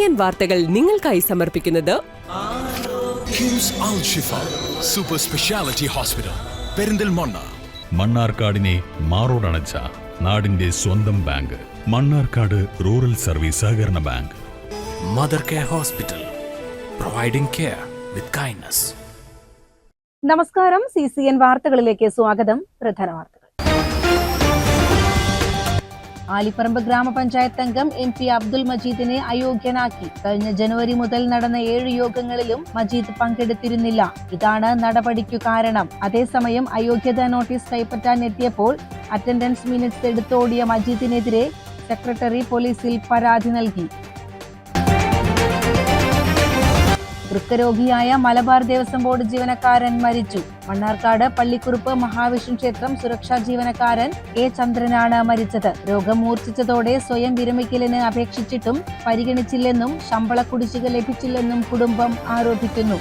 CCN വാർത്തകൾ നിങ്ങൾക്കായി സമർപ്പിക്കുന്നത് കിംസ് അൽ ഷിഫ സൂപ്പർ സ്പെഷ്യാലിറ്റി ഹോസ്പിറ്റൽ പെരിന്തൽമണ്ണ. മണ്ണാർക്കാടിനെ മാറോടണച്ച നാടിന്റെ സ്വന്തം ബാങ്ക് മണ്ണാർക്കാട് റൂറൽ സർവീസ് സഹകരണ bank. Mother care hospital, providing care with kindness. നമസ്കാരം. CCN വാർത്തകളിലേക്ക് സ്വാഗതം. പ്രധാന വാർത്തകൾ. ആലിപ്പറമ്പ് ഗ്രാമപഞ്ചായത്ത് അംഗം MP അബ്ദുൽ മജീദിനെ അയോഗ്യനാക്കി. കഴിഞ്ഞ ജനുവരി മുതൽ നടന്ന 7 യോഗങ്ങളിലും മജീദ് പങ്കെടുത്തിരുന്നില്ല. ഇതാണ് നടപടിക്കു കാരണം. അതേസമയം അയോഗ്യതാ നോട്ടീസ് കൈപ്പറ്റാൻ എത്തിയപ്പോൾ അറ്റൻഡൻസ് മിനിറ്റ്സ് എടുത്തോടിയ മജീദിനെതിരെ സെക്രട്ടറി പോലീസിൽ പരാതി നൽകി. വൃക്കരോഗിയായ മലബാർ ദേവസ്വം ബോർഡ് ജീവനക്കാരൻ മരിച്ചു. മണ്ണാർക്കാട് പള്ളിക്കുറുപ്പ് മഹാവിഷ്ണു ക്ഷേത്രം സുരക്ഷാ ജീവനക്കാരൻ A ചന്ദ്രനാണ് മരിച്ചത്. രോഗം മൂർച്ഛിച്ചതോടെ സ്വയം വിരമിക്കലിന് അപേക്ഷിച്ചിട്ടും പരിഗണിച്ചില്ലെന്നും ശമ്പള കുടിശ്ശിക ലഭിച്ചില്ലെന്നും കുടുംബം ആരോപിക്കുന്നു.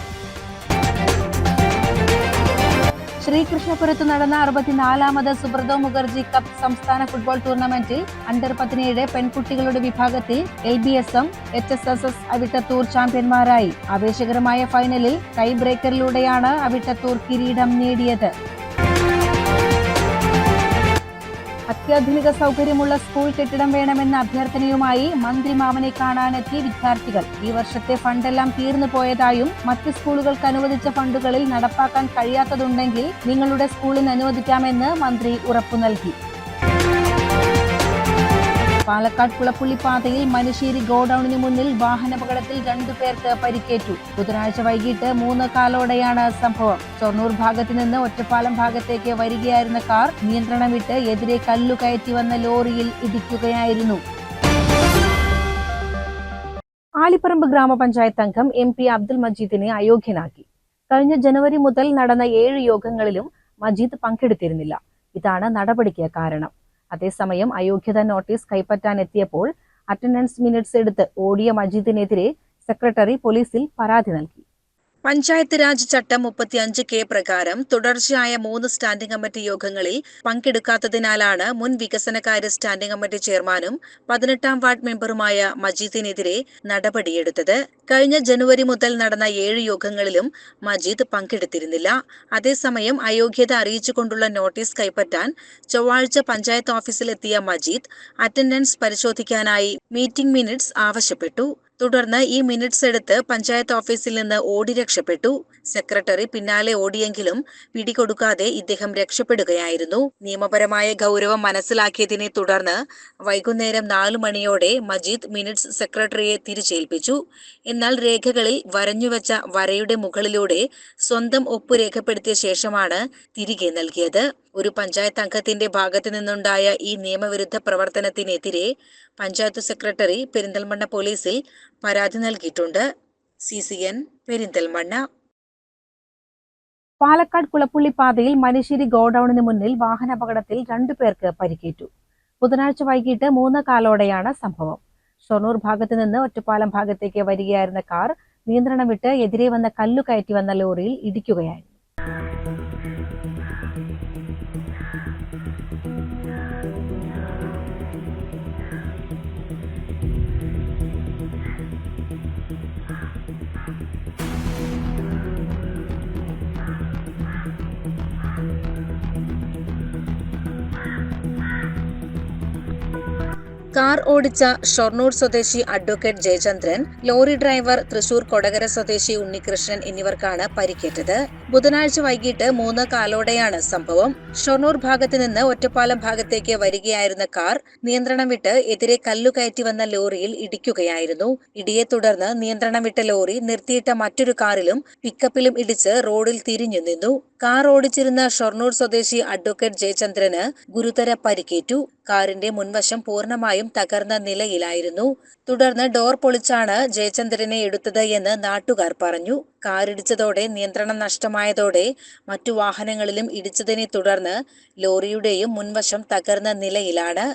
ശ്രീകൃഷ്ണപുരത്ത് നടന്ന 64ാമത് സുബ്രതോ മുഖർജി കപ്പ് സംസ്ഥാന ഫുട്ബോൾ ടൂർണമെന്റിൽ അണ്ടർ 17 പെൺകുട്ടികളുടെ വിഭാഗത്തിൽ LBSM HSSS അവിട്ടത്തൂർ ചാമ്പ്യന്മാരായി. ആവേശകരമായ ഫൈനലിൽ ടൈ ബ്രേക്കറിലൂടെയാണ് അവിട്ടത്തൂർ കിരീടം നേടിയത്. അത്യാധുനിക സൗകര്യമുള്ള സ്കൂൾ കെട്ടിടം വേണമെന്ന അഭ്യർത്ഥനയുമായി മന്ത്രി മാമനെ കാണാനെത്തിയ വിദ്യാർത്ഥികൾ ഈ വർഷത്തെ ഫണ്ടെല്ലാം തീർന്നു പോയതായും മറ്റ് സ്കൂളുകൾക്ക് അനുവദിച്ച ഫണ്ടുകളിൽ നടപ്പാക്കാൻ കഴിയാത്തതുണ്ടെങ്കിൽ നിങ്ങളുടെ സ്കൂളിന് അനുവദിക്കാമെന്ന് മന്ത്രി ഉറപ്പു നൽകി. പാലക്കാട് കുളപ്പുള്ളി പാതയിൽ മനുശ്ശേരി ഗോഡൌണിന് മുന്നിൽ വാഹനാപകടത്തിൽ 2 പേർക്ക് പരിക്കേറ്റു. ബുധനാഴ്ച വൈകിട്ട് 3:15 സംഭവം. ഷൊർണൂർ ഭാഗത്ത് നിന്ന് ഒറ്റപ്പാലം ഭാഗത്തേക്ക് വരികയായിരുന്ന കാർ നിയന്ത്രണം വിട്ട് എതിരെ കല്ലു കയറ്റി വന്ന ലോറിയിൽ ഇടിക്കുകയായിരുന്നു. ആലിപ്പറമ്പ് ഗ്രാമപഞ്ചായത്ത് അംഗം MP അബ്ദുൽ മജീദിനെ അയോഗ്യനാക്കി. കഴിഞ്ഞ ജനുവരി മുതൽ നടന്ന 7 യോഗങ്ങളിലും മജീദ് പങ്കെടുത്തിരുന്നില്ല. ഇതാണ് നടപടിക്ക് കാരണം. അതേസമയം അയോഗ്യതാ നോട്ടീസ് കൈപ്പറ്റാൻ എത്തിയപ്പോൾ അറ്റൻഡൻസ് മിനിറ്റ്സ് എടുത്ത് ഓടിയ മജീദിനെതിരെ സെക്രട്ടറി പോലീസിൽ പരാതി നൽകി. പഞ്ചായത്ത് രാജ് ചട്ടം 35K പ്രകാരം തുടർച്ചയായ 3 സ്റ്റാൻഡിംഗ് കമ്മിറ്റി യോഗങ്ങളിൽ പങ്കെടുക്കാത്തതിനാലാണ് മുൻ വികസനകാര്യ സ്റ്റാൻഡിംഗ് കമ്മിറ്റി ചെയർമാനും 18ാം വാർഡ് മെമ്പറുമായ മജീദിനെതിരെ നടപടിയെടുത്തത്. കഴിഞ്ഞ ജനുവരി മുതൽ നടന്ന 7 യോഗങ്ങളിലും മജീദ് പങ്കെടുത്തിരുന്നില്ല. അതേസമയം അയോഗ്യത അറിയിച്ചുകൊണ്ടുള്ള നോട്ടീസ് കൈപ്പറ്റാൻ ചൊവ്വാഴ്ച പഞ്ചായത്ത് ഓഫീസിലെത്തിയ മജീദ് അറ്റൻഡൻസ് പരിശോധിക്കാനായി മീറ്റിംഗ് മിനിറ്റ്സ് ആവശ്യപ്പെട്ടു. തുടർന്ന് ഈ മിനിറ്റ്സ് എടുത്ത് പഞ്ചായത്ത് ഓഫീസിൽ നിന്ന് ഓടി രക്ഷപ്പെട്ടു. സെക്രട്ടറി പിന്നാലെ ഓടിയെങ്കിലും പിടികൊടുക്കാതെ ഇദ്ദേഹം രക്ഷപ്പെടുകയായിരുന്നു. നിയമപരമായ ഗൗരവം മനസ്സിലാക്കിയതിനെ തുടർന്ന് വൈകുന്നേരം 4 മണിയോടെ മജീദ് മിനിറ്റ്സ് സെക്രട്ടറിയെ തിരിച്ചേൽപ്പിച്ചു. എന്നാൽ രേഖകളിൽ വരഞ്ഞുവെച്ച വരയുടെ മുകളിലൂടെ സ്വന്തം ഒപ്പ് രേഖപ്പെടുത്തിയ ശേഷമാണ് തിരികെ നൽകിയത്. ഒരു പഞ്ചായത്ത് അംഗത്തിന്റെ ഭാഗത്തു നിന്നുണ്ടായ ഈ നിയമവിരുദ്ധ പ്രവർത്തനത്തിനെതിരെ പഞ്ചായത്ത് സെക്രട്ടറി പെരിന്തൽമണ്ണ പോലീസിൽ പരാതി നൽകിയിട്ടുണ്ട്. CCN പെരിന്തൽമണ്ണ. പാലക്കാട് കുളപ്പുള്ളി പാതയിൽ മനുശ്ശേരി ഗോഡൌണിന് മുന്നിൽ വാഹനാപകടത്തിൽ 2 പേർക്ക് പരിക്കേറ്റു. ബുധനാഴ്ച വൈകിട്ട് 3:15 സംഭവം. ഷൊർണൂർ ഭാഗത്ത് നിന്ന് ഒറ്റപ്പാലം ഭാഗത്തേക്ക് വരികയായിരുന്ന കാർ നിയന്ത്രണം വിട്ട് എതിരെ വന്ന കല്ലു കയറ്റി വന്ന ലോറിയിൽ ഇടിക്കുകയായിരുന്നു. കാർ ഓടിച്ച ഷൊർണൂർ സ്വദേശി advocate Jayachandran, lorry driver Thrissur Kodakara സ്വദേശി ഉണ്ണികൃഷ്ണൻ എന്നിവർക്കാണ് പരിക്കേറ്റത്. ബുധനാഴ്ച വൈകിട്ട് 3:15 സംഭവം. ഷൊർണൂർ ഭാഗത്ത് നിന്ന് ഒറ്റപ്പാലം ഭാഗത്തേക്ക് വരികയായിരുന്ന കാർ നിയന്ത്രണം വിട്ട് എതിരെ കല്ലു കയറ്റി വന്ന ലോറിയിൽ ഇടിക്കുകയായിരുന്നു. ഇടിയെ തുടർന്ന് നിയന്ത്രണം വിട്ട ലോറി നിർത്തിയിട്ട മറ്റൊരു കാറിലും പിക്കപ്പിലും ഇടിച്ച് റോഡിൽ തിരിഞ്ഞു നിന്നു. കാർ ഓടിച്ചിരുന്ന ഷൊർണൂർ സ്വദേശി അഡ്വക്കേറ്റ് ജയചന്ദ്രന് ഗുരുതര പരിക്കേറ്റു. കാറിന്റെ മുൻവശം പൂർണ്ണമായും തകർന്ന നിലയിലായിരുന്നു. തുടർന്ന് ഡോർ പൊളിച്ചാണ് ജയചന്ദ്രനെ എടുത്തത് എന്ന് നാട്ടുകാർ പറഞ്ഞു. കാറിടിച്ചതോടെ നിയന്ത്രണം നഷ്ടമായതോടെ മറ്റു വാഹനങ്ങളിലും ഇടിച്ചതിനെ തുടർന്ന് ലോറിയുടെയും മുൻവശം തകർന്ന നിലയിലാണ്.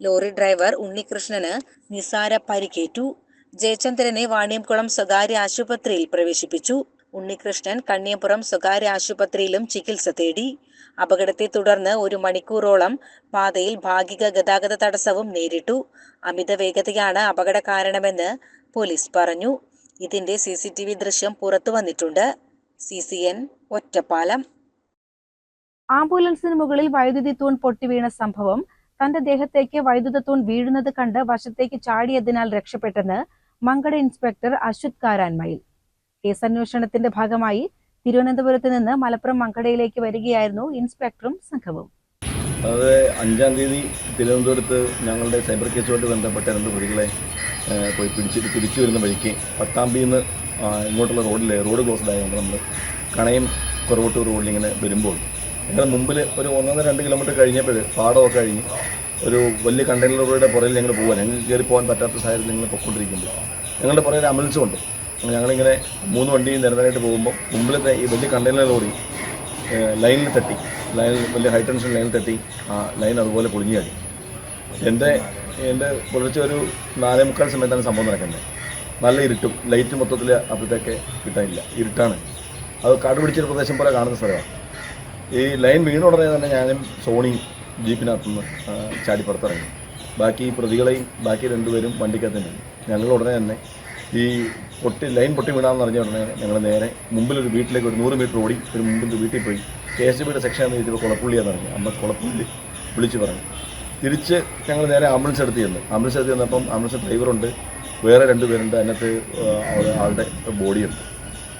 ലോറി ഡ്രൈവർ ഉണ്ണികൃഷ്ണന് നിസാര പരിക്കേറ്റു. ജയചന്ദ്രനെ വാണിയംകുളം സ്വകാര്യ ആശുപത്രിയിൽ പ്രവേശിപ്പിച്ചു. ഉണ്ണികൃഷ്ണൻ കണ്ണിയപുരം സ്വകാര്യ ആശുപത്രിയിലും ചികിത്സ തേടി. അപകടത്തെ തുടർന്ന് 1 മണിക്കൂറോളം പാതയിൽ ഭാഗിക ഗതാഗത തടസ്സവും നേരിട്ടു. അമിത വേഗതയാണ് അപകട കാരണമെന്ന് പോലീസ് പറഞ്ഞു. ഇതിന്റെ CCTV ദൃശ്യം പുറത്തു വന്നിട്ടുണ്ട്. CCN ഒറ്റപ്പാലം. ആംബുലൻസിന് മുകളിൽ വൈദ്യുതി തൂൺ പൊട്ടിവീണ സംഭവം തന്റെ ദേഹത്തേക്ക് വൈദ്യുത തൂൺ വീഴുന്നത് കണ്ട് വശത്തേക്ക് ചാടിയതിനാൽ രക്ഷപ്പെട്ടെന്ന് മങ്കട ഇൻസ്പെക്ടർ അശ്വത് കാരാൻമയിൽ. കേസന്വേഷണത്തിന്റെ ഭാഗമായി തിരുവനന്തപുരത്ത് നിന്ന് മലപ്പുറം മങ്കടയിലേക്ക് വരികയായിരുന്നു ഇൻസ്പെക്ടറും സംഘവും. അത് 5-ാം തീയതി തിരുവനന്തപുരത്ത് ഞങ്ങളുടെ സൈബർ കേസുമായിട്ട് ബന്ധപ്പെട്ട 2 പ്രതികളെ പോയി പിടിച്ചിട്ട് തിരിച്ചു വരുന്ന വഴിക്ക് പട്ടാമ്പിന്ന് ഇങ്ങോട്ടുള്ള റോഡ് ക്ലോസ്ഡ് ആയതുകൊണ്ട് നമ്മൾ കണയം കുറവട്ടൂർ റോഡിലിങ്ങനെ വരുമ്പോൾ ഞങ്ങളുടെ മുമ്പിൽ ഒരു 1-2 കിലോമീറ്റർ കഴിഞ്ഞപ്പോൾ പാടമൊക്കെ കഴിഞ്ഞ് ഒരു വലിയ കണ്ടെയ്നറുകളുടെ പുറകിൽ ഞങ്ങൾ പോകാൻ ഞങ്ങൾക്ക് കയറി പോകാൻ പറ്റാത്ത സാഹചര്യം ഞങ്ങൾ പൊയ്ക്കൊണ്ടിരിക്കുമ്പോൾ ഞങ്ങളുടെ പുറകിൽ ആംബുലൻസും ഉണ്ട്. ഞങ്ങളിങ്ങനെ 3 വണ്ടിയും നിരന്തരമായിട്ട് പോകുമ്പോൾ മുമ്പിലത്തെ ഈ വലിയ കണ്ടെയ്നർ ലോറി ലൈനിൽ തട്ടി, വലിയ ഹൈ ടെൻഷൻ ലൈനിൽ തട്ടി ആ ലൈൻ അതുപോലെ പൊളിഞ്ഞു കഴിഞ്ഞു. എൻ്റെ പുലർച്ചെ ഒരു 4:45 സമയത്താണ് സംഭവം നടക്കുന്നത്. നല്ല ഇരുട്ടും ലൈറ്റ് മൊത്തത്തിൽ അപ്പോഴത്തേക്ക് കിട്ടാനില്ല, ഇരുട്ടാണ്. അത് കാട് പിടിച്ചൊരു പ്രദേശം പോലെ കാണുന്ന സ്ഥലമാണ്. ഈ ലൈൻ വീണ ഉടനെ തന്നെ ഞാനും സോണിയും ജീപ്പിനകത്തുനിന്ന് ചാടി പുറത്തിറങ്ങി. ബാക്കി പ്രതികളെയും ബാക്കി 2 പേരും വണ്ടിക്കകത്ത് നിന്നു. ഞങ്ങൾ ഉടനെ തന്നെ ഈ ലൈൻ പൊട്ടി വീണാന്ന് അറിഞ്ഞ ഉടനെ ഞങ്ങൾ നേരെ മുമ്പിലൊരു വീട്ടിലേക്ക് ഒരു 100 മീറ്റർ ഓടി ഒരു മുമ്പിൽ വീട്ടിൽ പോയി KSBയുടെ സെക്ഷൻ എന്ന് ചോദിച്ചപ്പോൾ കുളപ്പുള്ളിയാന്ന് പറഞ്ഞു. അമ്മ കുളപ്പുള്ളി വിളിച്ച് പറഞ്ഞു. തിരിച്ച് ഞങ്ങൾ നേരെ ആംബുലൻസ് എടുത്ത് ചെന്നപ്പം ആംബുലൻസ് ഡ്രൈവറുണ്ട്, വേറെ 2 പേരുണ്ട്, അതിനകത്ത് ആളുടെ ബോഡിയുണ്ട്.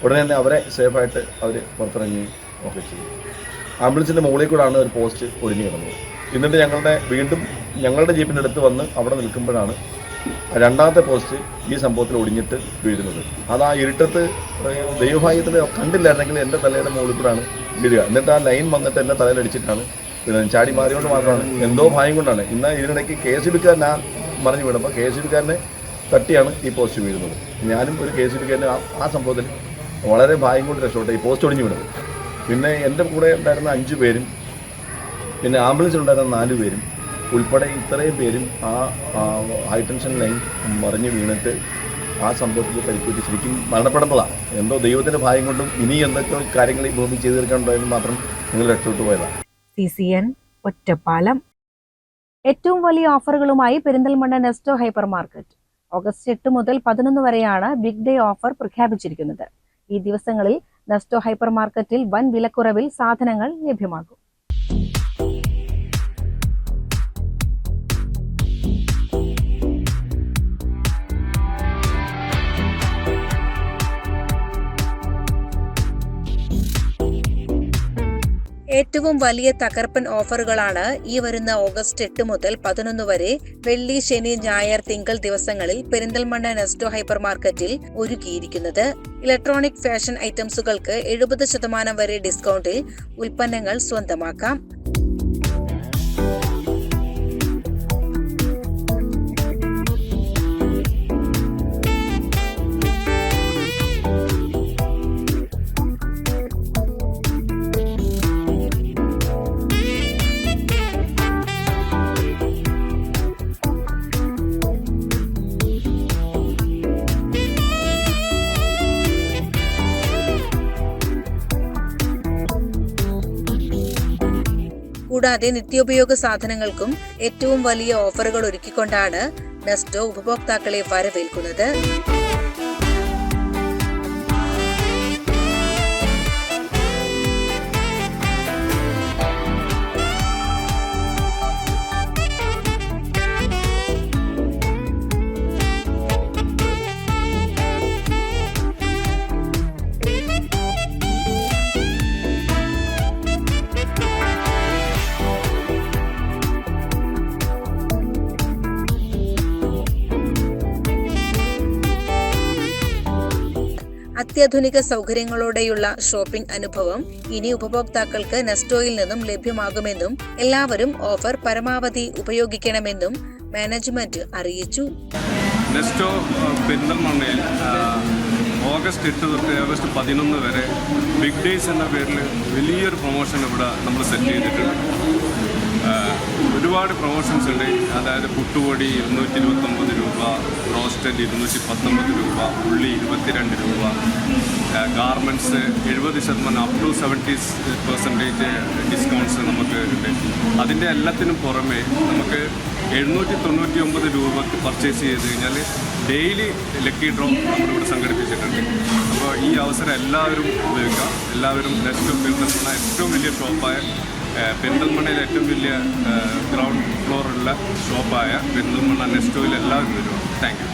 ഉടനെ തന്നെ അവരെ സേഫായിട്ട് അവർ പുറത്തിറങ്ങി ഒക്കെ ചെയ്തു. ആംബുലൻസിൻ്റെ മുകളിൽ കൂടെയാണ് ഒരു പോസ്റ്റ് ഒടിഞ്ഞു കിടന്നത്. എന്നിട്ട് വീണ്ടും ഞങ്ങളുടെ ജീപ്പിൻ്റെ അടുത്ത് വന്ന് അവിടെ നിൽക്കുമ്പോഴാണ് 2ാമത്തെ പോസ്റ്റ് ഈ സംഭവത്തിൽ ഒടിഞ്ഞിട്ട് വീഴുന്നത്. അത് ആ ഇരുട്ടത്ത് ദൈവഭാഗ്യത്തിൽ കണ്ടില്ലായിരുന്നെങ്കിൽ എൻ്റെ തലയുടെ മുകളിൽ കൂടെയാണ് വീഴുക. എന്നിട്ട് ആ ലൈൻ വന്നിട്ട് എൻ്റെ തലയിലടിച്ചിട്ടാണ് ചാടി മാറിയോണ്ട് മാത്രമാണ്, എന്തോ ഭാഗ്യം കൊണ്ടാണ്. ഇന്ന് ഇതിനിടയ്ക്ക് KSBക്കാരൻ മറിഞ്ഞു വീണപ്പോൾ KSBക്കാരനെ തട്ടിയാണ് ഈ പോസ്റ്റ് വീഴുന്നത്. ഞാനും ഒരു KSBക്കാരന് ആ സംഭവത്തിൽ വളരെ ഭാഗ്യം കൊണ്ട് രക്ഷപ്പെട്ടു ഈ പോസ്റ്റ് ഒടിഞ്ഞു വീണത്. പിന്നെ എൻ്റെ കൂടെ ഉണ്ടായിരുന്ന 5 പേരും പിന്നെ ആംബുലൻസിലുണ്ടായിരുന്ന 4 പേരും ഉൾപ്പെടെ ഇത്രയും പേരും ആ ഹൈ ടെൻഷൻ ലൈൻ മറിഞ്ഞ് വീണിട്ട് ആ സംഭവത്തിൽ പരിക്കേറ്റ് ശരിക്കും മരണപ്പെടുന്നതാണ്. എന്തോ ദൈവത്തിൻ്റെ ഭാഗ്യം കൊണ്ടും ഇനി എന്തൊക്കെ കാര്യങ്ങൾ ഈ ഭൂമി ചെയ്തു തീർക്കാനുണ്ടായാലും മാത്രം നിങ്ങൾ രക്ഷപ്പെട്ടു പോയതാണ്. CCN ഒറ്റപ്പാലം. ഏറ്റവും വലിയ ഓഫറുകളുമായി Perinthalmanna Nesto hyper market. August 8 മുതൽ 11 വരെയാണ് ബിഗ് ഡേ ഓഫർ പ്രഖ്യാപിച്ചിരിക്കുന്നത്. ഈ ദിവസങ്ങളിൽ നെസ്റ്റോ ഹൈപ്പർ മാർക്കറ്റിൽ വൻ വിലക്കുറവിൽ സാധനങ്ങൾ ലഭ്യമാകും. ഏറ്റവും വലിയ തകർപ്പൻ ഓഫറുകളാണ് ഈ വരുന്ന ഓഗസ്റ്റ് 8 മുതൽ 11 വരെ വെള്ളി, ശനി, ഞായർ, തിങ്കൾ ദിവസങ്ങളിൽ പെരിന്തൽമണ്ണ നെസ്റ്റോ ഹൈപ്പർ മാർക്കറ്റിൽ ഒരുക്കിയിരിക്കുന്നത്. ഇലക്ട്രോണിക് ഫാഷൻ ഐറ്റംസുകൾക്ക് 70% വരെ ഡിസ്കൗണ്ടിൽ ഉൽപ്പന്നങ്ങൾ സ്വന്തമാക്കാം. കൂടാതെ നിത്യോപയോഗ സാധനങ്ങൾക്കും ഏറ്റവും വലിയ ഓഫറുകൾ ഒരുക്കിക്കൊണ്ടാണ് നെസ്റ്റോ ഉപഭോക്താക്കളെ വരവേൽക്കുന്നത്. അത്യാധുനിക സൗകര്യങ്ങളോടെയുള്ള ഷോപ്പിംഗ് അനുഭവം ഇനി ഉപഭോക്താക്കൾക്ക് നെസ്റ്റോയിൽ നിന്നും ലഭ്യമാകുമെന്നും എല്ലാവരും ഓഫർ പരമാവധി ഉപയോഗിക്കണമെന്നും മാനേജ്മെന്റ് അറിയിച്ചു. നെസ്റ്റോ പെരിന്തൽമണ്ണയിൽ ഓഗസ്റ്റ് 8 തൊട്ട് ഓഗസ്റ്റ് 11 വരെ ബിഗ് ഡേയ്സ് എന്ന പേരിൽ വലിയൊരു പ്രൊമോഷൻ ഇവിടെ നമ്മൾ സെറ്റ് ചെയ്തിട്ടുണ്ട്. ഒരുപാട് പ്രൊമോഷൻസ് ഉണ്ട്. അതായത് പുട്ടുപൊടി 229 രൂപ, റോസ്റ്റഡ് 219 രൂപ, ഉള്ളി 22 രൂപ, ഗാർമെൻറ്റ്സ് 70% അപ് ടു 70% ഡിസ്കൗണ്ട്സ് നമുക്ക് ഉണ്ട്. അതിൻ്റെ എല്ലാത്തിനും പുറമെ നമുക്ക് 799 രൂപക്ക് പർച്ചേസ് ചെയ്ത് കഴിഞ്ഞാൽ ഡെയിലി ലക്കി ഡ്രോ നമ്മളിവിടെ സംഘടിപ്പിച്ചിട്ടുണ്ട്. അപ്പോൾ ഈ അവസരം എല്ലാവരും ഉപയോഗിക്കാം. എല്ലാവരും നെക്സ്റ്റ് പെരിന്തൽമണ്ണ ഏറ്റവും വലിയ ഷോപ്പായ പെരിന്തൽമണ്ണയിലെ ഏറ്റവും വലിയ ഗ്രൗണ്ട് ഫ്ലോറുള്ള ഷോപ്പായ പെരിന്തൽമണ്ണ നെസ്റ്റോയിൽ എല്ലാവരും വരും. Thank you.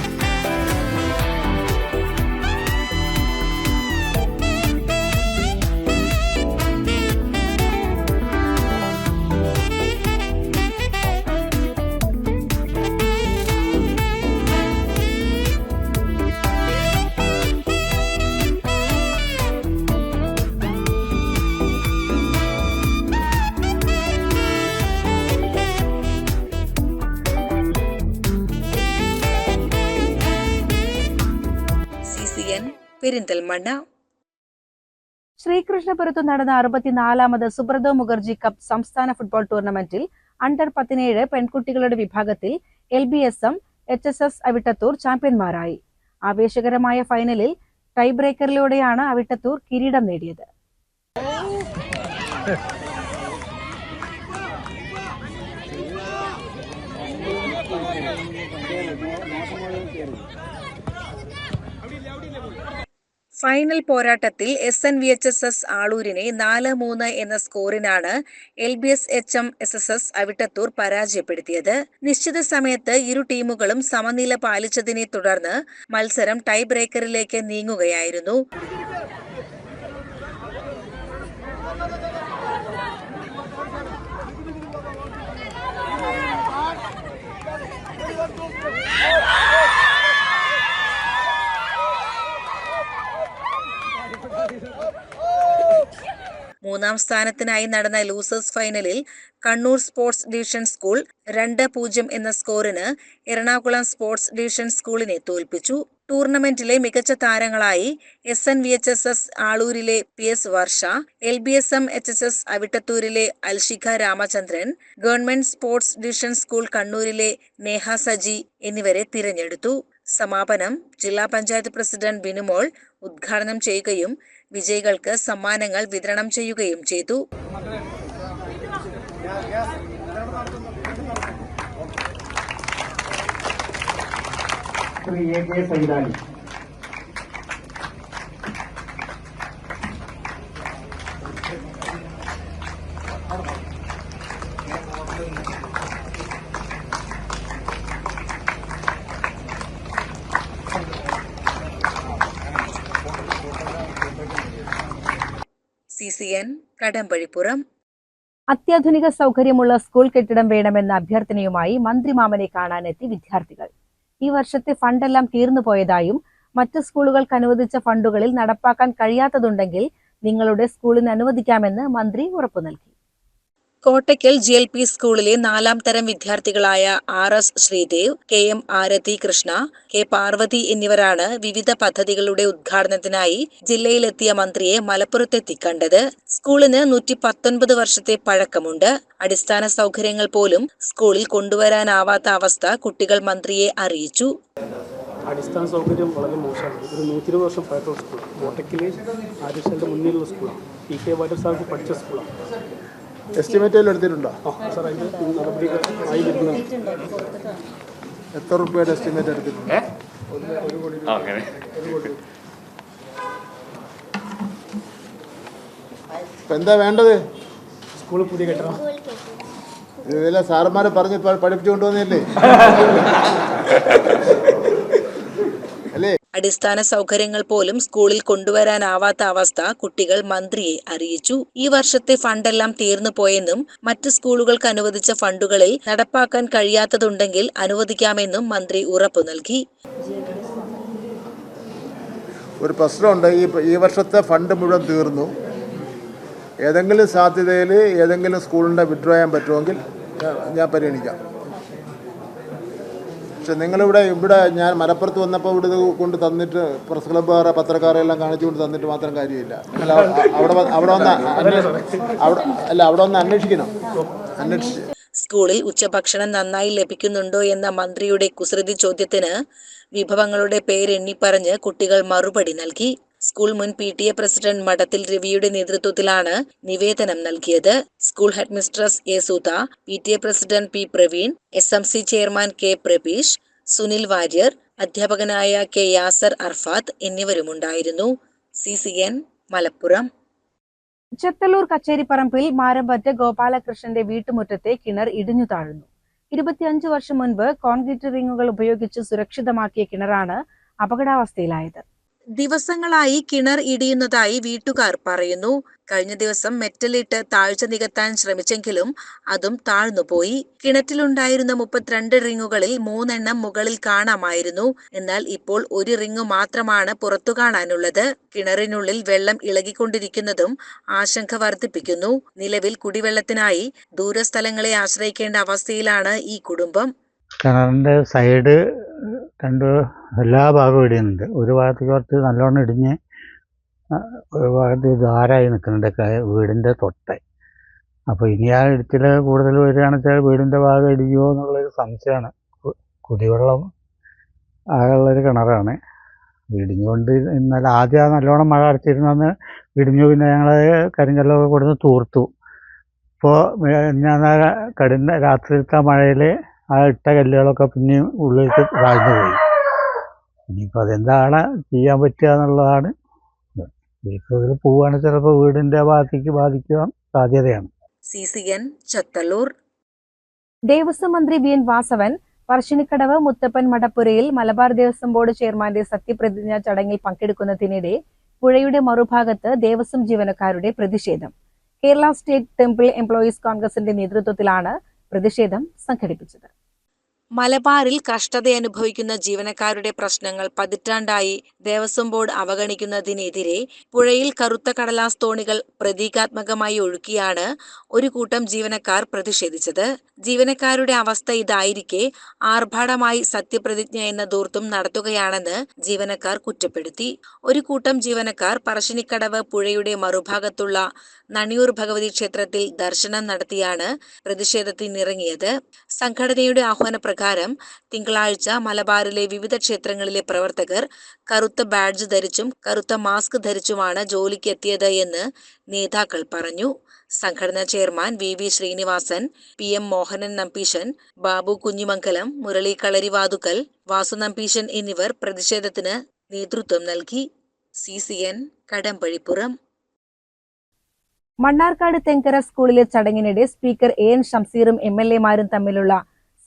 CCN പെരിന്തൽമണ്ണ. ശ്രീകൃഷ്ണപുരത്ത് നടന്ന 64ാമത് സുബ്രതോ മുഖർജി കപ്പ് സംസ്ഥാന ഫുട്ബോൾ ടൂർണമെന്റിൽ അണ്ടർ 17 പെൺകുട്ടികളുടെ വിഭാഗത്തിൽ LBSM HSS അവിട്ടത്തൂർ ചാമ്പ്യന്മാരായി. ആവേശകരമായ ഫൈനലിൽ ടൈ ബ്രേക്കറിലൂടെയാണ് അവിട്ടത്തൂർ കിരീടം നേടിയത്. ഫൈനൽ പോരാട്ടത്തിൽ SNVHSS ആളൂരിനെ 4-3 എന്ന സ്കോറിനാണ് LBSHM SSS അവിട്ടത്തൂർ പരാജയപ്പെടുത്തിയത്. നിശ്ചിത സമയത്ത് ഇരു ടീമുകളും സമനില പാലിച്ചതിനെ തുടർന്ന് മത്സരം ടൈ ബ്രേക്കറിലേക്ക് നീങ്ങുകയായിരുന്നു. മൂന്നാം സ്ഥാനത്തിനായി നടന്ന ലൂസേഴ്സ് ഫൈനലിൽ കണ്ണൂർ സ്പോർട്സ് ഡിവിഷൻ സ്കൂൾ 2-0 എന്ന സ്കോറിന് എറണാകുളം സ്പോർട്സ് ഡിവിഷൻ സ്കൂളിനെ തോൽപ്പിച്ചു. ടൂർണമെന്റിലെ മികച്ച താരങ്ങളായി SNVHSS ആളൂരിലെ PS വർഷ, LBSM HSS അവിട്ടത്തൂരിലെ Alshikha Ramachandran, government sports division school കണ്ണൂരിലെ നേഹ സജി എന്നിവരെ തിരഞ്ഞെടുത്തു. സമാപനം ജില്ലാ പഞ്ചായത്ത് പ്രസിഡന്റ് ബിനുമോൾ ഉദ്ഘാടനം ചെയ്യുകയും വിജയികൾക്ക് സമ്മാനങ്ങൾ വിതരണം ചെയ്യുകയും ചെയ്തു. CCN കടമ്പഴിപ്പുറം. അത്യാധുനിക സൗകര്യമുള്ള സ്കൂൾ കെട്ടിടം വേണമെന്ന അഭ്യർത്ഥനയുമായി മന്ത്രി മാമനെ കാണാനെത്തി വിദ്യാർത്ഥികൾ. ഈ വർഷത്തെ ഫണ്ടെല്ലാം തീർന്നുപോയതായും മറ്റ് സ്കൂളുകൾക്ക് അനുവദിച്ച ഫണ്ടുകളിൽ നടപ്പാക്കാൻ കഴിയാത്തതുണ്ടെങ്കിൽ നിങ്ങളുടെ സ്കൂളിന് അനുവദിക്കാമെന്ന് മന്ത്രി ഉറപ്പു നൽകി. കോട്ടയ്ക്കൽ GLP സ്കൂളിലെ 4ാം തരം വിദ്യാർത്ഥികളായ RS ശ്രീദേവ്, KM ആരതി കൃഷ്ണ, K പാർവതി എന്നിവരാണ് വിവിധ പദ്ധതികളുടെ ഉദ്ഘാടനത്തിനായി ജില്ലയിലെത്തിയ മന്ത്രിയെ മലപ്പുറത്തെത്തി കണ്ടത്. സ്കൂളിന് 119 വർഷത്തെ പഴക്കമുണ്ട്. അടിസ്ഥാന സൗകര്യങ്ങൾ പോലും സ്കൂളിൽ കൊണ്ടുവരാനാവാത്ത അവസ്ഥ കുട്ടികൾ മന്ത്രിയെ അറിയിച്ചു. അടിസ്ഥാന സൗകര്യം വളരെ മോശമാണ്. ഒരു 120 വർഷം പഴക്കമുള്ള സ്കൂൾ. കോട്ടയ്ക്കൽ ആര്യശാലിൻ്റെ മുന്നിലുള്ള സ്കൂളാണ്. PK വാര്യർ സാർക്ക് പഠിച്ച സ്കൂളാണ്. എസ്റ്റിമേറ്റ് എടുത്തിട്ടുണ്ടോ? സാർ അതിൻ്റെ നടപടികൾ ആയി വരുന്നുണ്ട്. എത്ര രൂപയുടെ എസ്റ്റിമേറ്റ് എടുത്തിട്ടുണ്ട്? 1 കോടി. ഇപ്പം എന്താ വേണ്ടത്? സ്കൂൾ പുതിയ കെട്ടണം. ഇതെല്ലാം സാറന്മാരെ പറഞ്ഞ് പഠിപ്പിച്ചു കൊണ്ടുവന്നല്ലേ? അടിസ്ഥാന സൗകര്യങ്ങൾ പോലും സ്കൂളിൽ കൊണ്ടുവരാനാവാത്ത അവസ്ഥ കുട്ടികൾ മന്ത്രിയെ അറിയിച്ചു. ഈ വർഷത്തെ ഫണ്ടെല്ലാം തീർന്നു പോയെന്നും മറ്റ് സ്കൂളുകൾക്ക് അനുവദിച്ച ഫണ്ടുകളിൽ നടപ്പാക്കാൻ കഴിയാത്തതുണ്ടെങ്കിൽ അനുവദിക്കാമെന്നും മന്ത്രി ഉറപ്പു നൽകി. ഒരു പ്രശ്നമുണ്ട്. ഈ വർഷത്തെ ഫണ്ട് മുഴുവൻ തീർന്നു. ഏതെങ്കിലും സാധ്യതയിൽ ഏതെങ്കിലും സ്കൂളിൻ്റെ വിഡ്രോ ചെയ്യാൻ പറ്റുമെങ്കിൽ ഞാൻ പരിഗണിക്കാം. പക്ഷെ നിങ്ങളിവിടെ ഞാൻ മലപ്പുറത്ത് വന്നപ്പോൾ ഇവിടെ കൊണ്ട് തന്നിട്ട് പ്രസ് ക്ലബ്ബുകാരെ പത്രക്കാരെല്ലാം കാണിച്ചു കൊണ്ട് തന്നിട്ട് മാത്രം കാര്യമില്ല. അവിടെ വന്ന് അന്വേഷിക്കണം. സ്കൂളിൽ ഉച്ചഭക്ഷണം നന്നായി ലഭിക്കുന്നുണ്ടോ എന്ന മന്ത്രിയുടെ കുസൃതി ചോദ്യത്തിന് വിഭവങ്ങളുടെ പേരെണ്ണിപ്പറഞ്ഞ് കുട്ടികൾ മറുപടി നൽകി. സ്കൂൾ മുൻ PTA പ്രസിഡന്റ് മഠത്തിൽ രവിയുടെ നേതൃത്വത്തിലാണ് നിവേദനം നൽകിയത്. School headmistress A Sudha, PTA president P Praveen, SMC chairman K Prabeesh, Sunil Warrier, അധ്യാപകനായ K യാസർ അർഫാത്ത് എന്നിവരുമുണ്ടായിരുന്നു. CCN മലപ്പുറം. ചെത്തല്ലൂർ കച്ചേരിപ്പറമ്പിൽ മാരമ്പറ്റ ഗോപാലകൃഷ്ണന്റെ വീട്ടുമുറ്റത്തെ കിണർ ഇടിഞ്ഞു താഴുന്നു. 25 വർഷം മുൻപ് കോൺക്രീറ്റ് റിങ്ങുകൾ ഉപയോഗിച്ച് സുരക്ഷിതമാക്കിയ കിണറാണ് അപകടാവസ്ഥയിലായത്. ദിവസങ്ങളായി കിണർ ഇടിയുന്നതായി വീട്ടുകാർ പറയുന്നു. കഴിഞ്ഞ ദിവസം മെറ്റലിട്ട് താഴ്ച നികത്താൻ ശ്രമിച്ചെങ്കിലും അതും താഴ്ന്നുപോയി. കിണറ്റിലുണ്ടായിരുന്ന 32 റിങ്ങുകളിൽ 3 എണ്ണം മുകളിൽ കാണാമായിരുന്നു. എന്നാൽ ഇപ്പോൾ ഒരു റിങ്ങു മാത്രമാണ് പുറത്തു കാണാനുള്ളത്. കിണറിനുള്ളിൽ വെള്ളം ഇളകിക്കൊണ്ടിരിക്കുന്നതും ആശങ്ക വർദ്ധിപ്പിക്കുന്നു. നിലവിൽ കുടിവെള്ളത്തിനായി ദൂരസ്ഥലങ്ങളെ ആശ്രയിക്കേണ്ട അവസ്ഥയിലാണ് ഈ കുടുംബം. കിണറിൻ്റെ സൈഡ് എല്ലാ ഭാഗവും ഇടിയുന്നുണ്ട്. ഒരു ഭാഗത്ത് കുറച്ച് നല്ലോണം ഇടിഞ്ഞ് ഒരു ഭാഗത്ത് ധാരായി നിൽക്കുന്നുണ്ട് വീടിൻ്റെ തൊട്ട്. അപ്പോൾ ഇനി ആ ഇടിച്ചിൽ കൂടുതൽ വരികയാണെന്ന് വെച്ചാൽ വീടിൻ്റെ ഭാഗം ഇടിക്കുമോ എന്നുള്ളൊരു സംശയമാണ്. കുടിവെള്ളം ആകെയുള്ളൊരു കിണറാണ്. ഇടിഞ്ഞുകൊണ്ട് ഇന്നലെ ആദ്യം നല്ലോണം മഴ അടച്ചിരുന്നെന്ന് ഇടിഞ്ഞു. പിന്നെ ഞങ്ങൾ കരിങ്കല്ലൊക്കെ കൊടുത്ത് തൂർത്തു. ഇപ്പോൾ ഞാൻ രാത്രിയിലത്തെ മഴയിൽ ആ ഇട്ട കല്ലുകളൊക്കെ പിന്നെയും ഉള്ളിലേക്ക് താഴ്ന്നു പോയി. ഇനിയിപ്പോൾ അതെന്താണ് ചെയ്യാൻ പറ്റുക എന്നുള്ളതാണ്. ഇപ്പോൾ ഇതിൽ പോവുകയാണെങ്കിൽ ചിലപ്പോൾ വീടിൻ്റെ ഭാഗത്തേക്ക് ബാധിക്കാൻ സാധ്യതയാണ്. CCN ചെത്തല്ലൂർ. ദേവസ്വം മന്ത്രി BN വാസവൻ പറശ്ശിനിക്കടവ് മുത്തപ്പൻ മടപ്പുരയിൽ മലബാർ ദേവസ്വം ബോർഡ് ചെയർമാന്റെ സത്യപ്രതിജ്ഞാ ചടങ്ങിൽ പങ്കെടുക്കുന്നതിനിടെ പുഴയുടെ മറുഭാഗത്ത് ദേവസ്വം ജീവനക്കാരുടെ പ്രതിഷേധം. കേരള സ്റ്റേറ്റ് ടെമ്പിൾ എംപ്ലോയീസ് കോൺഗ്രസിന്റെ നേതൃത്വത്തിലാണ് പ്രതിഷേധം സംഘടിപ്പിച്ചത്. മലബാറിൽ കഷ്ടതയനുഭവിക്കുന്ന ജീവനക്കാരുടെ പ്രശ്നങ്ങൾ പതിറ്റാണ്ടായി ദേവസ്വം ബോർഡ് അവഗണിക്കുന്നതിനെതിരെ പുഴയിൽ കറുത്ത കടലാസ് തോണികൾ പ്രതീകാത്മകമായി ഒഴുക്കിയാണ് ഒരു കൂട്ടം ജീവനക്കാർ പ്രതിഷേധിച്ചത്. ജീവനക്കാരുടെ അവസ്ഥ ഇതായിരിക്കെ ആർഭാടമായി സത്യപ്രതിജ്ഞ എന്ന ധൂർത്തും നടത്തുകയാണെന്ന് ജീവനക്കാർ കുറ്റപ്പെടുത്തി. ഒരു കൂട്ടം ജീവനക്കാർ പറശ്ശിനിക്കടവ് പുഴയുടെ മറുഭാഗത്തുള്ള നണിയൂർ ഭഗവതി ക്ഷേത്രത്തിൽ ദർശനം നടത്തിയാണ് പ്രതിഷേധത്തിനിറങ്ങിയത്. സംഘടനയുടെ ആഹ്വാനപ്രകാരം തിങ്കളാഴ്ച മലബാറിലെ വിവിധ ക്ഷേത്രങ്ങളിലെ പ്രവർത്തകർ കറുത്ത ബാഡ്ജ് ധരിച്ചും കറുത്ത മാസ്ക് ധരിച്ചുമാണ് ജോലിക്ക് എത്തിയത് എന്ന് നേതാക്കൾ പറഞ്ഞു. സംഘടനാ chairman VV Srinivasan, PM Mohanan Nambeesan, Babu Kunhimangalam, Murali Kalarivathukkal, Vasu Nambeesan എന്നിവർ പ്രതിഷേധത്തിന് നേതൃത്വം നൽകി. CCN കടമ്പഴിപ്പുറം. മണ്ണാർക്കാട് തെങ്കര സ്കൂളിലെ ചടങ്ങിനിടെ സ്പീക്കർ AN ഷംസീറും MLA-മാരും തമ്മിലുള്ള